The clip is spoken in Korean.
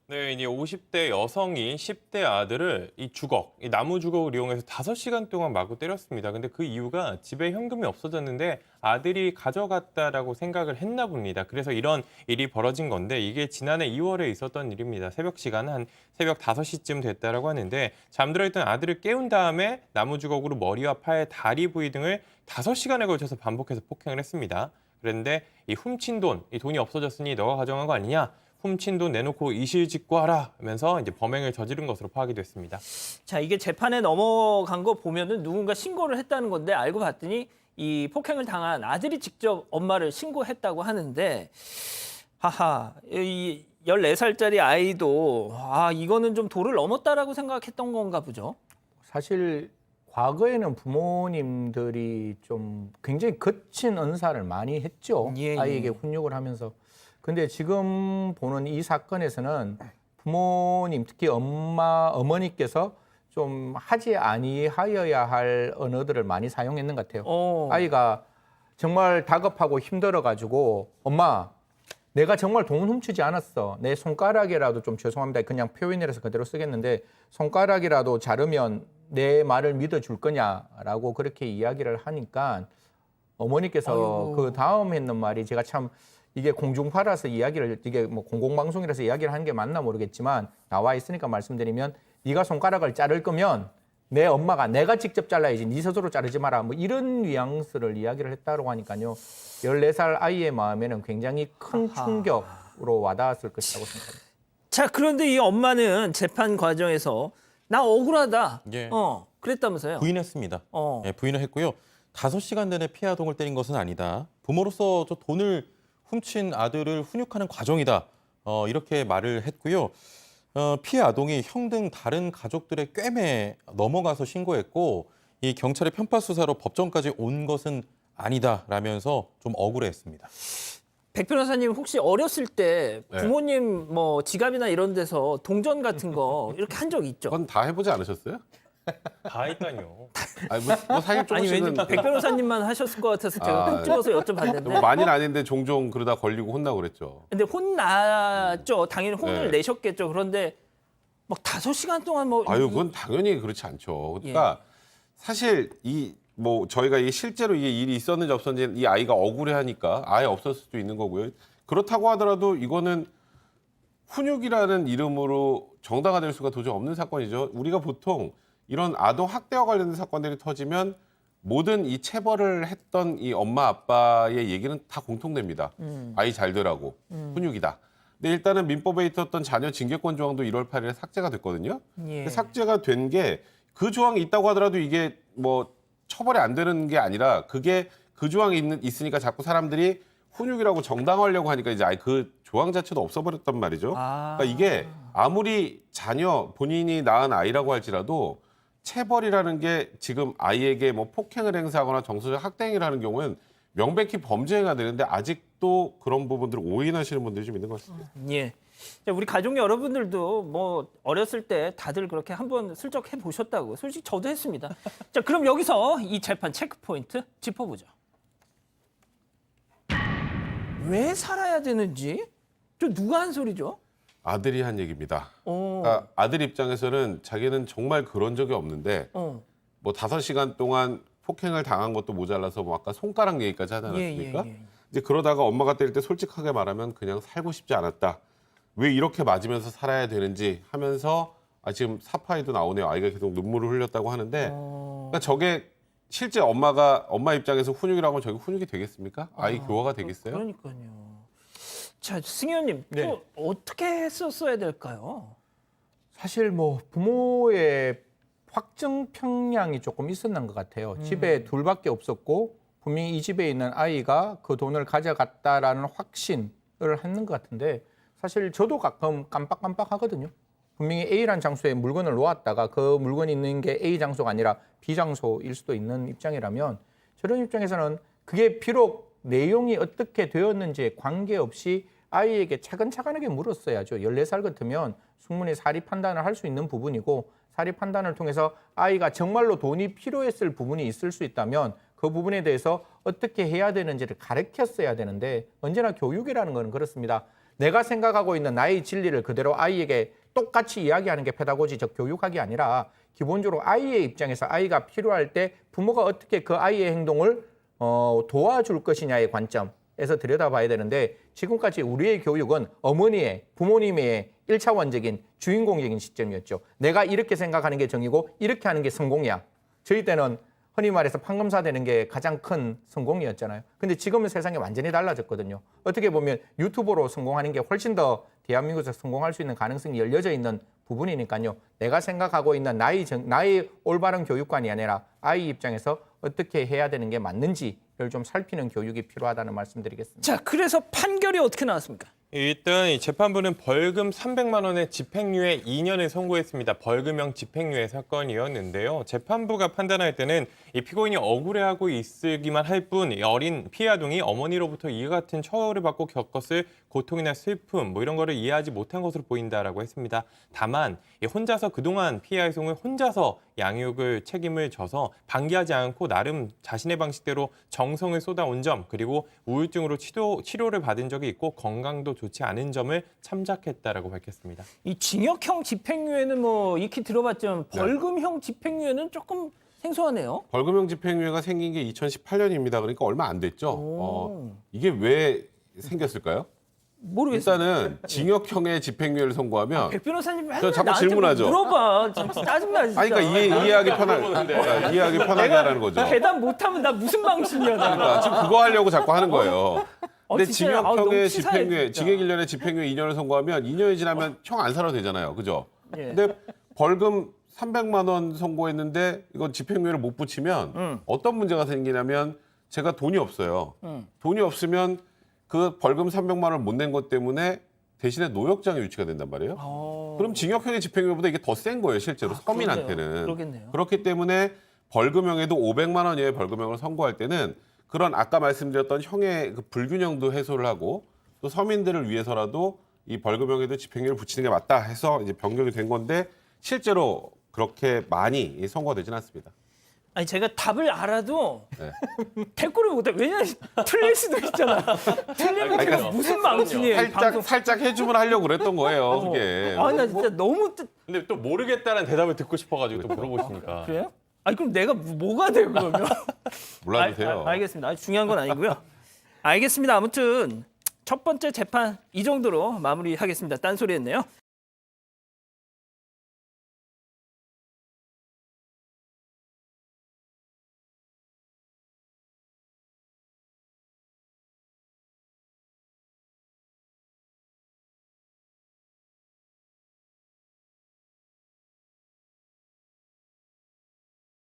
네, 이제 50대 여성이 10대 아들을 이 주걱, 이 나무 주걱을 이용해서 5시간 동안 마구 때렸습니다. 근데 그 이유가 집에 현금이 없어졌는데 아들이 가져갔다라고 생각을 했나 봅니다. 그래서 이런 일이 벌어진 건데 이게 지난해 2월에 있었던 일입니다. 새벽 시간 한 새벽 5시쯤 됐다라고 하는데 잠들어 있던 아들을 깨운 다음에 나무 주걱으로 머리와 팔, 다리 부위 등을 5시간에 걸쳐서 반복해서 폭행을 했습니다. 그런데 이 훔친 돈, 이 돈이 없어졌으니 너가 가져간 거 아니냐? 훔친 돈 내놓고 이실직고하라 하면서 이제 범행을 저지른 것으로 파악이 됐습니다. 자, 이게 재판에 넘어간 거 보면은 누군가 신고를 했다는 건데 알고 봤더니 이 폭행을 당한 아들이 직접 엄마를 신고했다고 하는데 하하, 이 14살짜리 아이도 이거는 좀 도를 넘었다라고 생각했던 건가 보죠. 사실 과거에는 부모님들이 좀 굉장히 거친 언사를 많이 했죠. 예, 예. 아이에게 훈육을 하면서. 근데 지금 보는 이 사건에서는 부모님, 특히 어머니께서 좀 하지 아니하여야 할 언어들을 많이 사용했는 것 같아요. 아이가 정말 다급하고 힘들어가지고 엄마, 내가 정말 돈 훔치지 않았어. 내 손가락이라도 좀 죄송합니다. 그냥 표현이라서 그대로 쓰겠는데 손가락이라도 자르면 내 말을 믿어줄 거냐라고 그렇게 이야기를 하니까 어머니께서 그 다음 했는 말이 제가 참 이게 공중파라서 이야기를 이게 뭐 공공방송이라서 이야기를 하는 게 맞나 모르겠지만 나와 있으니까 말씀드리면 네가 손가락을 자를 거면 내 엄마가 내가 직접 잘라야지 네 스스로 자르지 마라 뭐 이런 뉘앙스를 이야기를 했다고 하니까요. 14살 아이의 마음에는 굉장히 큰 충격으로 와닿았을 것이라고 생각합니다. 자, 그런데 이 엄마는 재판 과정에서 나 억울하다. 예. 그랬다면서요. 부인했습니다. 어. 예, 부인을 했고요. 5시간 내내 피해 아동을 때린 것은 아니다. 부모로서 저 돈을 훔친 아들을 훈육하는 과정이다. 이렇게 말을 했고요. 피해 아동이 형 등 다른 가족들의 꿰매 넘어가서 신고했고 이 경찰의 편파 수사로 법정까지 온 것은 아니다라면서 좀 억울해했습니다. 백 변호사님 혹시 어렸을 때 네. 부모님 뭐 지갑이나 이런 데서 동전 같은 거 이렇게 한 적 있죠? 그건 다 해보지 않으셨어요? 다 했다니요. 아니, 뭐 사실 아니 왠지 조금씩은 백 변호사님만 하셨을 것 같아서 제가 꼭 집어서 뭐 여쭤봤는데. 많이는 아닌데 종종 그러다 걸리고 혼나고 그랬죠. 근데 혼났죠. 당연히 혼을 네. 내셨겠죠. 그런데 막 5시간 동안 뭐 아유, 그건 당연히 그렇지 않죠. 그러니까 사실 뭐 저희가 이 실제로 이게 일이 있었는지 없었는지 이 아이가 억울해하니까 아예 없었을 수도 있는 거고요. 그렇다고 하더라도 이거는 훈육이라는 이름으로 정당화될 수가 도저히 없는 사건이죠. 우리가 보통 이런 아동 학대와 관련된 사건들이 터지면 모든 이 체벌을 했던 이 엄마 아빠의 얘기는 다 공통됩니다. 아이 잘 되라고 훈육이다. 근데 일단은 민법에 있었던 자녀 징계권 조항도 1월 8일에 삭제가 됐거든요. 예. 근데 삭제가 된 게 그 조항이 있다고 하더라도 이게 뭐 처벌이 안 되는 게 아니라 그게 그 조항이 있으니까 자꾸 사람들이 훈육이라고 정당화하려고 하니까 이제 아예 그 조항 자체도 없어버렸단 말이죠. 그러니까 이게 아무리 본인이 낳은 아이라고 할지라도 체벌이라는 게 지금 아이에게 뭐 폭행을 행사하거나 정서적 학대 행위를 하는 경우는 명백히 범죄 행위가 되는데 아직도 그런 부분들을 오인하시는 분들이 좀 있는 것 같습니다. 예. 자, 우리 가족 여러분들도 뭐 어렸을 때 다들 그렇게 한번 슬쩍 해보셨다고. 솔직히 저도 했습니다. 자, 그럼 여기서 이 재판 체크 포인트 짚어보죠. 왜 살아야 되는지? 저 누가 한 소리죠? 아들이 한 얘기입니다. 그러니까 아들 입장에서는 자기는 정말 그런 적이 없는데 뭐 5시간 동안 폭행을 당한 것도 모자라서 뭐 아까 손가락 얘기까지 하지 않았습니까? 예. 이제 그러다가 엄마가 때릴 때 솔직하게 말하면 그냥 살고 싶지 않았다. 왜 이렇게 맞으면서 살아야 되는지 하면서 지금 사파이도 나오네요. 아이가 계속 눈물을 흘렸다고 하는데 그러니까 저게 실제 엄마 입장에서 훈육이라고 하면 저게 훈육이 되겠습니까? 아이 교화가 되겠어요? 그러니까요. 자, 승희 의원님, 또 어떻게 했었어야 될까요? 사실 뭐 부모의 확정 평양이 조금 있었는 것 같아요. 집에 둘밖에 없었고 분명히 이 집에 있는 아이가 그 돈을 가져갔다라는 확신을 했는 것 같은데 사실 저도 가끔 깜빡깜빡하거든요. 분명히 A라는 장소에 물건을 놓았다가 그 물건이 있는 게 A 장소가 아니라 B 장소일 수도 있는 입장이라면 저런 입장에서는 그게 비록 내용이 어떻게 되었는지에 관계없이 아이에게 차근차근하게 물었어야죠. 14살 같으면 충분히 사리 판단을 할 수 있는 부분이고 사리 판단을 통해서 아이가 정말로 돈이 필요했을 부분이 있을 수 있다면 그 부분에 대해서 어떻게 해야 되는지를 가르쳤어야 되는데 언제나 교육이라는 건 그렇습니다. 내가 생각하고 있는 나의 진리를 그대로 아이에게 똑같이 이야기하는 게 페다고지적 교육학이 아니라 기본적으로 아이의 입장에서 아이가 필요할 때 부모가 어떻게 그 아이의 행동을 도와줄 것이냐의 관점에서 들여다봐야 되는데 지금까지 우리의 교육은 어머니의, 부모님의 1차원적인 주인공적인 시점이었죠. 내가 이렇게 생각하는 게 정이고 이렇게 하는 게 성공이야. 저희 때는 흔히 말해서 판검사 되는 게 가장 큰 성공이었잖아요. 근데 지금은 세상이 완전히 달라졌거든요. 어떻게 보면 유튜버로 성공하는 게 훨씬 더 대한민국에서 성공할 수 있는 가능성이 열려져 있는 부분이니까요. 내가 생각하고 있는 나의 올바른 교육관이 아니라 아이 입장에서 어떻게 해야 되는 게 맞는지를 좀 살피는 교육이 필요하다는 말씀드리겠습니다. 자, 그래서 판결이 어떻게 나왔습니까? 일단 이 재판부는 벌금 300만 원의 집행유예 2년을 선고했습니다. 벌금형 집행유예 사건이었는데요. 재판부가 판단할 때는 이 피고인이 억울해하고 있으기만 할 뿐 어린 피해 아동이 어머니로부터 이와 같은 처우를 받고 겪었을 고통이나 슬픔 뭐 이런 거를 이해하지 못한 것으로 보인다라고 했습니다. 다만 혼자서 그동안 피해 아동을 혼자서 양육을 책임을 져서 방기하지 않고 나름 자신의 방식대로 정성을 쏟아온 점 그리고 우울증으로 치료를 받은 적이 있고 건강도 좋지 않은 점을 참작했다라고 밝혔습니다. 이 징역형 집행유예는 뭐 익히 들어봤지만 벌금형 집행유예는 조금 생소하네요. 벌금형 집행유예가 생긴 게 2018년입니다. 그러니까 얼마 안 됐죠. 이게 왜 생겼을까요? 모르겠어요. 일단은 징역형의 집행유예를 선고하면 백 변호사님 저 맨날 자꾸 나한테 질문하죠. 물어봐. 짜증나 진짜. 아니 그러니까 이해하기 이해하기 편하다라는 거죠. 대답 못하면 나 무슨 망신이야. 나. 그러니까 지금 그거 하려고 자꾸 하는 거예요. 근데 진짜, 너무 징역형의 치사해, 집행유예, 진짜. 징역 1년에 집행유예 2년을 선고하면 2년이 지나면 형 안 살아도 되잖아요. 그죠? 예. 근데 벌금 300만 원 선고했는데 이건 집행유예를 못 붙이면 어떤 문제가 생기냐면 제가 돈이 없어요. 돈이 없으면 그 벌금 300만 원을 못 낸 것 때문에 대신에 노역장에 유치가 된단 말이에요. 그럼 징역형의 집행유예보다 이게 더 센 거예요, 실제로 서민한테는. 그러겠네요. 그렇기 때문에 벌금형에도 500만 원 이하의 벌금형을 선고할 때는 그런 아까 말씀드렸던 형의 그 불균형도 해소를 하고 또 서민들을 위해서라도 이 벌금형에도 집행유예를 붙이는 게 맞다 해서 이제 변경이 된 건데 실제로 그렇게 많이 선고가 되진 않습니다. 아니 제가 답을 알아도 네. 댓글을 못해. 왜냐면 틀릴 수도 있잖아. 틀리면 그러니까 제가 무슨 망신이에요. 살짝 해주면 하려고 그랬던 거예요, 그게. 아니 나 진짜 너무 근데 또 모르겠다는 대답을 듣고 싶어가지고 또 물어보시니까. 그래요? 아니 그럼 내가 뭐가 돼 그러면? 몰라도 돼요. 알겠습니다. 아주 중요한 건 아니고요. 알겠습니다. 아무튼 첫 번째 재판 이 정도로 마무리하겠습니다. 딴소리했네요.